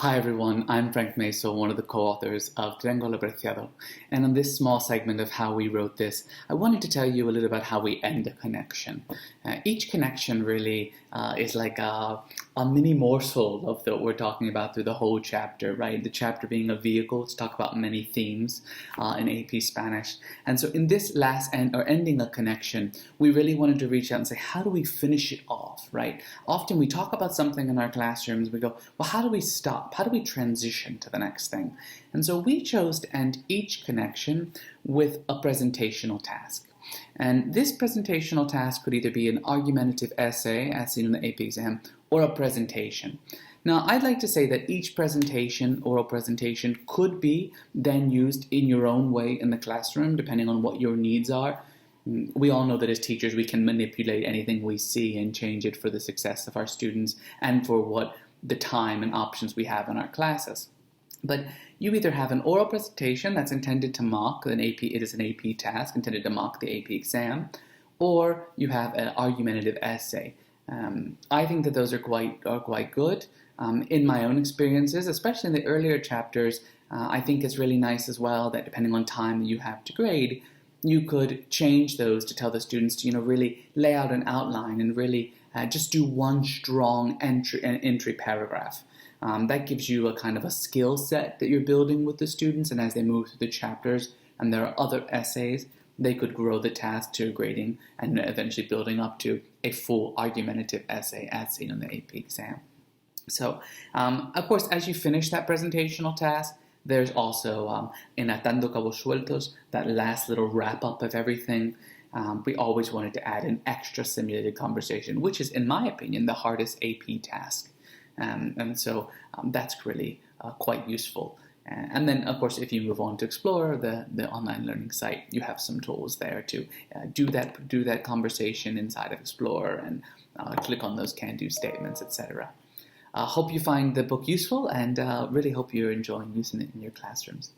Hi everyone, I'm Frank Masel, one of the co-authors of Triangulo APreciado, and on this small segment of how we wrote this, I wanted to tell you a little about how we end a connection. Each connection really is like a mini morsel of what we're talking about through the whole chapter, right? The chapter being a vehicle to talk about many themes in AP Spanish. And so in this ending a connection, we really wanted to reach out and say, how do we finish it off, right? Often we talk about something in our classrooms, we go, well, how do we stop? How do we transition to the next thing? And so we chose to end each connection with a presentational task. And this presentational task could either be an argumentative essay, as seen in the AP exam, or a presentation. Now, I'd like to say that each presentation, oral presentation, could be then used in your own way in the classroom, depending on what your needs are. We all know that as teachers, we can manipulate anything we see and change it for the success of our students and for what the time and options we have in our classes. But you either have an oral presentation that's intended to mock it is an AP task intended to mock the AP exam, or you have an argumentative essay. I think that those are quite good. In my own experiences, especially in the earlier chapters, I think it's really nice as well that depending on time that you have to grade, you could change those to tell the students to really lay out an outline and really just do one strong entry paragraph. That gives you a kind of a skill set that you're building with the students, and as they move through the chapters and there are other essays, they could grow the task to grading and eventually building up to a full argumentative essay as seen in the AP exam. So, of course, as you finish that presentational task, there's also, in Atando Cabos Sueltos, that last little wrap-up of everything. We always wanted to add an extra simulated conversation, which is, in my opinion, the hardest AP task. And so that's really quite useful. And then, of course, if you move on to Explore, the online learning site, you have some tools there to do that conversation inside of Explore and click on those can-do statements, etc. Hope you find the book useful, and really hope you're enjoying using it in your classrooms.